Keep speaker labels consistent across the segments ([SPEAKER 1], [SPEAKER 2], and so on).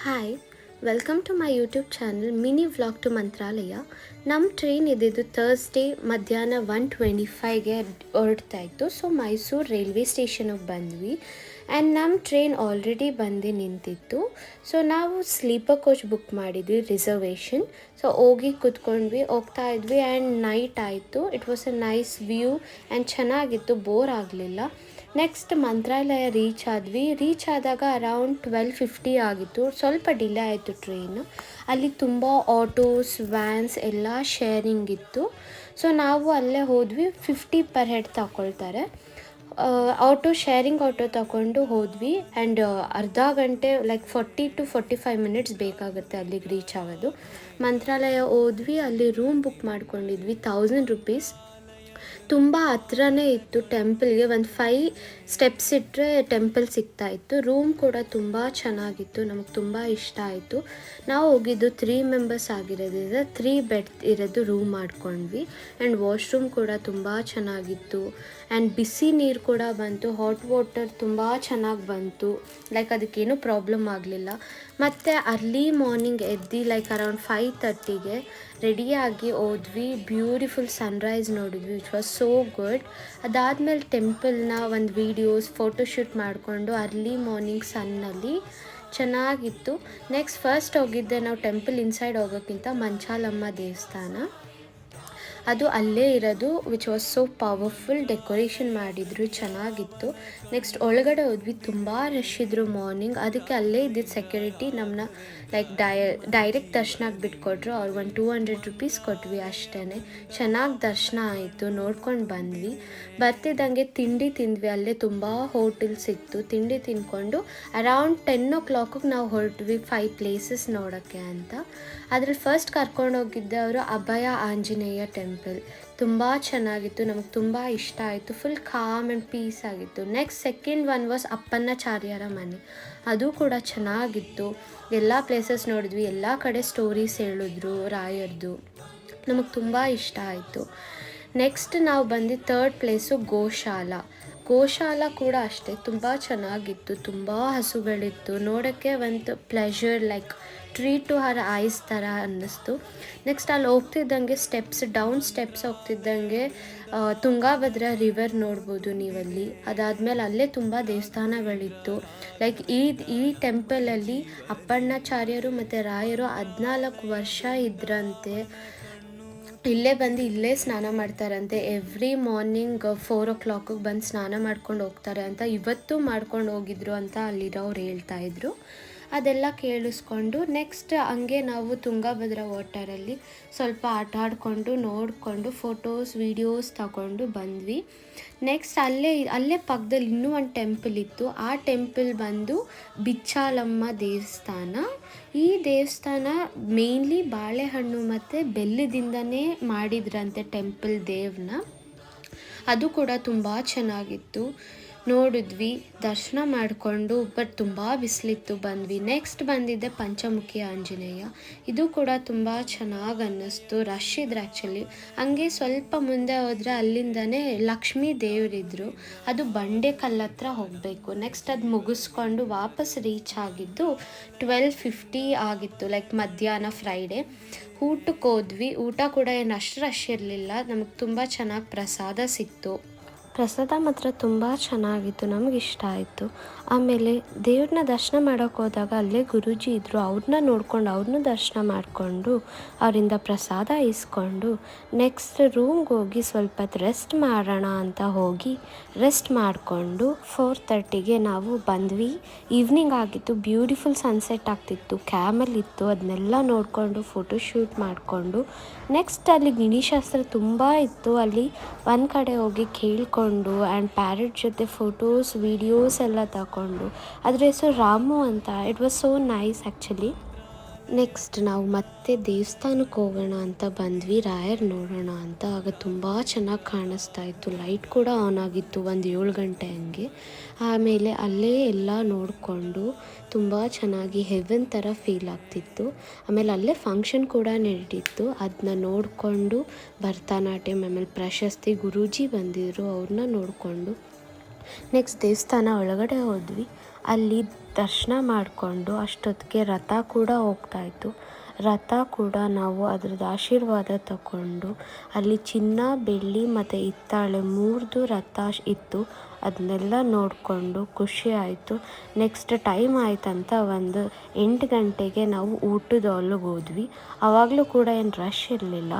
[SPEAKER 1] Hi, welcome to my YouTube channel mini vlog to Mantralayam. ನಮ್ಮ train ಇದ್ದಿದ್ದು Thursday ಮಧ್ಯಾಹ್ನ 1:25ಗೆ ಹೊರಡ್ತಾ ಇತ್ತು. ಸೊ ಮೈಸೂರು ರೈಲ್ವೆ ಸ್ಟೇಷನಿಗೆ ಬಂದ್ವಿ ಆ್ಯಂಡ್ ನಮ್ಮ ಟ್ರೈನ್ ಆಲ್ರೆಡಿ ಬಂದು ನಿಂತಿತ್ತು. ಸೊ ನಾವು ಸ್ಲೀಪರ್ ಕೋಚ್ ಬುಕ್ ಮಾಡಿದ್ವಿ, ರಿಸರ್ವೇಷನ್. ಸೊ ಹೋಗಿ ಕೂತ್ಕೊಂಡ್ವಿ, ಹೋಗ್ತಾ ಇದ್ವಿ ಆ್ಯಂಡ್ ನೈಟ್ ಆಯಿತು. It was a nice view and ಚೆನ್ನಾಗಿತ್ತು, ಬೋರ್ ಆಗಲಿಲ್ಲ. ನೆಕ್ಸ್ಟ್ ಮಂತ್ರಾಲಯ ರೀಚ್ ಆದಾಗ ಅರೌಂಡ್ 12:50 ಆಗಿತ್ತು. ಸ್ವಲ್ಪ ಡಿಲೇ ಆಯಿತು ಟ್ರೈನು. ಅಲ್ಲಿ ತುಂಬ ಆಟೋಸ್, ವ್ಯಾನ್ಸ್ ಎಲ್ಲ ಶೇರಿಂಗ್ ಇತ್ತು. ಸೊ ನಾವು ಅಲ್ಲೇ ಹೋದ್ವಿ. 50 ಪರ್ ಹೆಡ್ ತಗೊಳ್ತಾರೆ. ಶೇರಿಂಗ್ ಆಟೋ ತಗೊಂಡು ಹೋದ್ವಿ ಆ್ಯಂಡ್ ಅರ್ಧ ಗಂಟೆ ಲೈಕ್ 40 to 45 ಮಿನಿಟ್ಸ್ ಬೇಕಾಗುತ್ತೆ ಅಲ್ಲಿಗೆ ರೀಚ್ ಆಗೋದು. ಮಂತ್ರಾಲಯ ಹೋದ್ವಿ, ಅಲ್ಲಿ ರೂಮ್ ಬುಕ್ ಮಾಡ್ಕೊಂಡಿದ್ವಿ, 1000 ರುಪೀಸ್. ತುಂಬ ಹತ್ರನೇ ಇತ್ತು ಟೆಂಪಲ್ಗೆ. ಒಂದು 5 ಸ್ಟೆಪ್ಸ್ ಇಟ್ಟರೆ ಟೆಂಪಲ್ ಸಿಗ್ತಾಯಿತ್ತು. ರೂಮ್ ಕೂಡ ತುಂಬ ಚೆನ್ನಾಗಿತ್ತು, ನಮಗೆ ತುಂಬ ಇಷ್ಟ ಆಯಿತು. ನಾವು ಹೋಗಿದ್ದು 3 ಮೆಂಬರ್ಸ್ ಆಗಿರೋದ್ರಿಂದ 3 ಬೆಡ್ ಇರೋದು ರೂಮ್ ಮಾಡ್ಕೊಂಡ್ವಿ. ಆ್ಯಂಡ್ ವಾಶ್ರೂಮ್ ಕೂಡ ತುಂಬ ಚೆನ್ನಾಗಿತ್ತು ಆ್ಯಂಡ್ ಬಿಸಿ ನೀರು ಕೂಡ ಬಂತು. ಹಾಟ್ ವಾಟರ್ ತುಂಬ ಚೆನ್ನಾಗಿ ಬಂತು, ಲೈಕ್ ಅದಕ್ಕೇನೂ ಪ್ರಾಬ್ಲಮ್ ಆಗಲಿಲ್ಲ. ಮತ್ತು ಅರ್ಲಿ ಮಾರ್ನಿಂಗ್ ಎದ್ದು ಲೈಕ್ ಅರೌಂಡ್ 5:30ಗೆ ರೆಡಿಯಾಗಿ ಹೋದ್ವಿ. ಬ್ಯೂಟಿಫುಲ್ ಸನ್ರೈಸ್ ನೋಡಿದ್ವಿ, ವಿಚ್ ವಾಸ್ ಸೋ ಗುಡ್. ಅದಾದಮೇಲೆ ಟೆಂಪಲ್ನ ಒಂದು ವೀಡಿಯೋಸ್, ಫೋಟೋಶೂಟ್ ಮಾಡಿಕೊಂಡು ಅರ್ಲಿ ಮಾರ್ನಿಂಗ್ ಸನ್ನಲ್ಲಿ ಚೆನ್ನಾಗಿತ್ತು. ನೆಕ್ಸ್ಟ್ ಫಸ್ಟ್ ಹೋಗಿದ್ದೆ ನಾವು ಟೆಂಪಲ್ ಇನ್ಸೈಡ್ ಹೋಗೋಕ್ಕಿಂತ ಮಂಚಾಲಮ್ಮ ದೇವಸ್ಥಾನ, ಅದು ಅಲ್ಲೇ ಇರೋದು, which was so powerful. Decoration ಮಾಡಿದ್ರು, ಚೆನ್ನಾಗಿತ್ತು. ನೆಕ್ಸ್ಟ್ ಒಳಗಡೆ ಹೋದ್ವಿ, ತುಂಬ ರಶ್ ಇದ್ದರು ಮಾರ್ನಿಂಗ್. ಅದಕ್ಕೆ ಅಲ್ಲೇ ಇದ್ದಿದ್ದು ಸೆಕ್ಯೂರಿಟಿ ನಮ್ಮನ್ನ ಲೈಕ್ ಡೈರೆಕ್ಟ್ ದರ್ಶನಕ್ಕೆ ಬಿಟ್ಕೊಟ್ರು. ಅವ್ರಿಗೆ ಒಂದು 200 ರುಪೀಸ್ ಕೊಟ್ವಿ ಅಷ್ಟೇ. ಚೆನ್ನಾಗಿ ದರ್ಶನ ಆಯಿತು, ನೋಡ್ಕೊಂಡು ಬಂದ್ವಿ. ಬರ್ತಿದ್ದಂಗೆ ತಿಂಡಿ ತಿಂದ್ವಿ. ಅಲ್ಲೇ ತುಂಬ ಹೋಟೆಲ್ಸ್ ಇತ್ತು. ತಿಂಡಿ ತಿಂದ್ಕೊಂಡು ಅರೌಂಡ್ 10 o'clock ನಾವು ಹೊರಟ್ವಿ 5 ಪ್ಲೇಸಸ್ ನೋಡೋಕ್ಕೆ ಅಂತ. ಅದ್ರಲ್ಲಿ ಫಸ್ಟ್ ಕರ್ಕೊಂಡೋಗಿದ್ದೆ ಅವರು ಅಭಯ ಆಂಜನೇಯ ಟೆಂಪಲ್. ತುಂಬ ಚೆನ್ನಾಗಿತ್ತು, ನಮಗೆ ತುಂಬ ಇಷ್ಟ ಆಯಿತು. ಫುಲ್ ಕಾಮ್ ಆ್ಯಂಡ್ ಪೀಸ್ ಆಗಿತ್ತು. ನೆಕ್ಸ್ಟ್ ಸೆಕೆಂಡ್ ಒನ್ ವಾಸ್ ಅಪ್ಪಣ್ಣಾಚಾರ್ಯರ ಮನೆ, ಅದು ಕೂಡ ಚೆನ್ನಾಗಿತ್ತು. ಎಲ್ಲ ಪ್ಲೇಸಸ್ ನೋಡಿದ್ವಿ, ಎಲ್ಲ ಕಡೆ ಸ್ಟೋರೀಸ್ ಹೇಳಿದ್ರು ರಾಯರ್ದು, ನಮಗೆ ತುಂಬ ಇಷ್ಟ ಆಯಿತು. ನೆಕ್ಸ್ಟ್ ನಾವು ಬಂದು ಥರ್ಡ್ ಪ್ಲೇಸು ಗೋಶಾಲ ಕೂಡ ಅಷ್ಟೇ ತುಂಬ ಚೆನ್ನಾಗಿತ್ತು. ತುಂಬ ಹಸುಗಳಿತ್ತು, ನೋಡೋಕ್ಕೆ ಒಂದು pleasure, like treat to her eyes ಥರ ಅನ್ನಿಸ್ತು. ನೆಕ್ಸ್ಟ್ ಅಲ್ಲಿ ಹೋಗ್ತಿದ್ದಂಗೆ ಡೌನ್ ಸ್ಟೆಪ್ಸ್ ಹೋಗ್ತಿದ್ದಂಗೆ ತುಂಗಾಭದ್ರಾ ರಿವರ್ ನೋಡ್ಬೋದು ನೀವಲ್ಲಿ. ಅದಾದಮೇಲೆ ಅಲ್ಲೇ ತುಂಬ ದೇವಸ್ಥಾನಗಳಿತ್ತು. ಲೈಕ್ ಈ ಟೆಂಪಲಲ್ಲಿ ಅಪ್ಪಣ್ಣಾಚಾರ್ಯರು ಮತ್ತು ರಾಯರು 14 ವರ್ಷ ಇದ್ರಂತೆ. ಇಲ್ಲೇ ಸ್ನಾನ ಮಾಡ್ತಾರಂತೆ. ಎವ್ರಿ ಮಾರ್ನಿಂಗ್ 4 o'clock ಬಂದು ಸ್ನಾನ ಮಾಡ್ಕೊಂಡು ಹೋಗ್ತಾರೆ ಅಂತ. ಇವತ್ತು ಮಾಡ್ಕೊಂಡು ಹೋಗಿದ್ರು ಅಂತ ಅಲ್ಲಿರೋರು ಹೇಳ್ತಾಯಿದ್ರು. ಅದೆಲ್ಲ ಕೇಳಿಸ್ಕೊಂಡು ನೆಕ್ಸ್ಟ್ ಹಂಗೆ ನಾವು ತುಂಗಭದ್ರಾ ವಾಟರಲ್ಲಿ ಸ್ವಲ್ಪ ಆಟ ಆಡಿಕೊಂಡು ನೋಡಿಕೊಂಡು ಫೋಟೋಸ್, ವೀಡಿಯೋಸ್ ತಗೊಂಡು ಬಂದ್ವಿ. ನೆಕ್ಸ್ಟ್ ಅಲ್ಲೇ ಪಕ್ಕದಲ್ಲಿ ಇನ್ನೂ ಒಂದು ಟೆಂಪಲ್ ಇತ್ತು. ಆ ಟೆಂಪಲ್ ಬಂದು ಬಿಚ್ಚಾಲಮ್ಮ ದೇವಸ್ಥಾನ. ಈ ದೇವಸ್ಥಾನ ಮೇನ್ಲಿ ಬಾಳೆಹಣ್ಣು ಮತ್ತು ಬೆಲ್ಲದಿಂದನೇ ಮಾಡಿದ್ರಂತೆ ಟೆಂಪಲ್ ದೇವ್ರನ್ನ. ಅದು ಕೂಡ ತುಂಬ ಚೆನ್ನಾಗಿತ್ತು, ನೋಡಿದ್ವಿ, ದರ್ಶನ ಮಾಡಿಕೊಂಡು. ಬಟ್ ತುಂಬ ಬಿಸಿಲಿತ್ತು, ಬಂದ್ವಿ. ನೆಕ್ಸ್ಟ್ ಬಂದಿದ್ದೆ ಪಂಚಮುಖಿ ಆಂಜನೇಯ. ಇದು ಕೂಡ ತುಂಬ ಚೆನ್ನಾಗಿ ಅನ್ನಿಸ್ತು. ರಶ್ ಇದ್ರು ಆ್ಯಕ್ಚುಲಿ. ಹಂಗೆ ಸ್ವಲ್ಪ ಮುಂದೆ ಹೋದರೆ ಅಲ್ಲಿಂದನೇ ಲಕ್ಷ್ಮೀ ದೇವರಿದ್ರು, ಅದು ಬಂಡೆಕಲ್ಲು ಹತ್ರ ಹೋಗಬೇಕು. ನೆಕ್ಸ್ಟ್ ಅದು ಮುಗಿಸ್ಕೊಂಡು ವಾಪಸ್ ರೀಚ್ ಆಗಿದ್ದು 12:50 ಆಗಿತ್ತು, ಲೈಕ್ ಮಧ್ಯಾಹ್ನ ಫ್ರೈಡೇ. ಊಟಕ್ಕೆ ಹೋದ್ವಿ. ಊಟ ಕೂಡ ಏನು ಅಷ್ಟು ರಶ್ ಇರಲಿಲ್ಲ, ನಮಗೆ ತುಂಬ ಚೆನ್ನಾಗಿ ಪ್ರಸಾದ ಸಿಕ್ತು. ಪ್ರಸಾದ ಮಾತ್ರ ತುಂಬ ಚೆನ್ನಾಗಿತ್ತು, ನಮಗೆ ಇಷ್ಟ ಆಯಿತು. ಆಮೇಲೆ ದೇವ್ರನ್ನ ದರ್ಶನ ಮಾಡೋಕ್ಕೆ ಹೋದಾಗ ಅಲ್ಲೇ ಗುರೂಜಿ ಇದ್ದರು, ಅವ್ರನ್ನ ನೋಡ್ಕೊಂಡು ಅವ್ರನ್ನೂ ದರ್ಶನ ಮಾಡಿಕೊಂಡು ಅವರಿಂದ ಪ್ರಸಾದ ಇಸ್ಕೊಂಡು ನೆಕ್ಸ್ಟ್ ರೂಮ್ಗೆ ಹೋಗಿ ಸ್ವಲ್ಪ ಹೊತ್ತು ರೆಸ್ಟ್ ಮಾಡೋಣ ಅಂತ ಹೋಗಿ ರೆಸ್ಟ್ ಮಾಡಿಕೊಂಡು 4:30ಗೆ ನಾವು ಬಂದ್ವಿ. ಈವ್ನಿಂಗ್ ಆಗಿತ್ತು, ಬ್ಯೂಟಿಫುಲ್ ಸನ್ಸೆಟ್ ಆಗ್ತಿತ್ತು, ಕ್ಯಾಮಲ್ ಇತ್ತು, ಅದನ್ನೆಲ್ಲ ನೋಡಿಕೊಂಡು ಫೋಟೋಶೂಟ್ ಮಾಡಿಕೊಂಡು ನೆಕ್ಸ್ಟ್ ಅಲ್ಲಿ ಗಿಣಿಶಾಸ್ತ್ರ ತುಂಬ ಇತ್ತು. ಅಲ್ಲಿ ಒಂದು ಕಡೆ ಹೋಗಿ ಕೇಳಿಕೊಂಡು ಆ್ಯಂಡ್ ಪ್ಯಾರೆಟ್ ಜೊತೆ ಫೋಟೋಸ್, ವೀಡಿಯೋಸ್ ಎಲ್ಲ ತಗೊಂಡು. ಅದ್ರ ಹೆಸರು ರಾಮು ಅಂತ. It was so nice actually. Next ನಾವು ಮತ್ತೆ ದೇವಸ್ಥಾನಕ್ಕೆ ಹೋಗೋಣ ಅಂತ ಬಂದ್ವಿ, ರಾಯರ್ ನೋಡೋಣ ಅಂತ. ಆಗ ತುಂಬ ಚೆನ್ನಾಗಿ ಕಾಣಿಸ್ತಾ ಇತ್ತು, ಲೈಟ್ ಕೂಡ ಆನ್ ಆಗಿತ್ತು, ಒಂದು 7 ಗಂಟೆ ಹಂಗೆ. ಆಮೇಲೆ ಅಲ್ಲೇ ಎಲ್ಲ ನೋಡಿಕೊಂಡು ತುಂಬ ಚೆನ್ನಾಗಿ ಹೆವೆನ್ ಥರ ಫೀಲ್ ಆಗ್ತಿತ್ತು. ಆಮೇಲೆ ಅಲ್ಲೇ ಫಂಕ್ಷನ್ ಕೂಡ ನಡೀತಿತ್ತು, ಅದನ್ನ ನೋಡಿಕೊಂಡು ಭರತನಾಟ್ಯಂ, ಆಮೇಲೆ ಪ್ರಶಸ್ತಿ ಗುರೂಜಿ ಬಂದಿದ್ದರು, ಅವ್ರನ್ನ ನೋಡಿಕೊಂಡು ನೆಕ್ಸ್ಟ್ ದೇವಸ್ಥಾನ ಒಳಗಡೆ ಹೋದ್ವಿ. ಅಲ್ಲಿ ದರ್ಶನ ಮಾಡಿಕೊಂಡು ಅಷ್ಟೊತ್ತಿಗೆ ರಥ ಕೂಡ ಹೋಗ್ತಾಯಿತ್ತು. ರಥ ಕೂಡ ನಾವು ಅದ್ರದ್ದು ಆಶೀರ್ವಾದ ತಗೊಂಡು ಅಲ್ಲಿ ಚಿನ್ನ, ಬೆಳ್ಳಿ ಮತ್ತು ಹಿತ್ತಾಳೆ 3ದು ರಥ ಇತ್ತು. ಅದನ್ನೆಲ್ಲ ನೋಡಿಕೊಂಡು ಖುಷಿ ಆಯಿತು. ನೆಕ್ಸ್ಟ್ ಟೈಮ್ ಆಯ್ತಂತ ಒಂದು 8 ಗಂಟೆಗೆ ನಾವು ಊಟದ ಹಾಲ್ಗೆ ಹೋದ್ವಿ. ಆವಾಗಲೂ ಕೂಡ ಏನು ರಶ್ ಇರಲಿಲ್ಲ.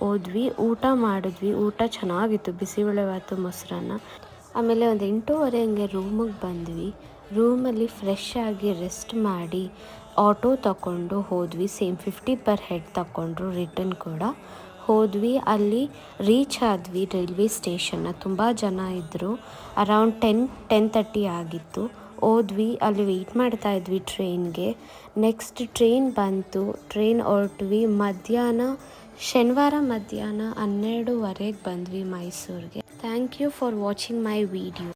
[SPEAKER 1] ಹೋದ್ವಿ, ಊಟ ಮಾಡಿದ್ವಿ. ಊಟ ಚೆನ್ನಾಗಿತ್ತು, ಬಿಸಿಬೇಳೆಭಾತು, ಮೊಸರನ್ನ. ಆಮೇಲೆ ಒಂದು 8:30 ಹಂಗೆ ರೂಮಿಗೆ ಬಂದ್ವಿ. ರೂಮಲ್ಲಿ ಫ್ರೆಶ್ ಆಗಿ ರೆಸ್ಟ್ ಮಾಡಿ ಆಟೋ ತಗೊಂಡು ಹೋದ್ವಿ. ಸೇಮ್ 50 ಪರ್ ಹೆಡ್ ತಗೊಂಡ್ರು. ರಿಟರ್ನ್ ಕೂಡ ಹೋದ್ವಿ. ಅಲ್ಲಿ ರೀಚ್ ಆದ್ವಿ ರೈಲ್ವೆ ಸ್ಟೇಷನ್ನ. ತುಂಬ ಜನ ಇದ್ದರು. ಅರೌಂಡ್ 10:30 ಆಗಿತ್ತು. ಹೋದ್ವಿ, ಅಲ್ಲಿ ವೆಯ್ಟ್ ಮಾಡ್ತಾ ಇದ್ವಿ ಟ್ರೈನ್ಗೆ. ನೆಕ್ಸ್ಟ್ ಟ್ರೈನ್ ಬಂತು. ಟ್ರೈನ್ ಹೊರಟ್ವಿ. ಶನಿವಾರ ಮಧ್ಯಾಹ್ನ 12:30ಗೆ ಬಂದ್ವಿ ಮೈಸೂರಿಗೆ. Thank you for watching my video.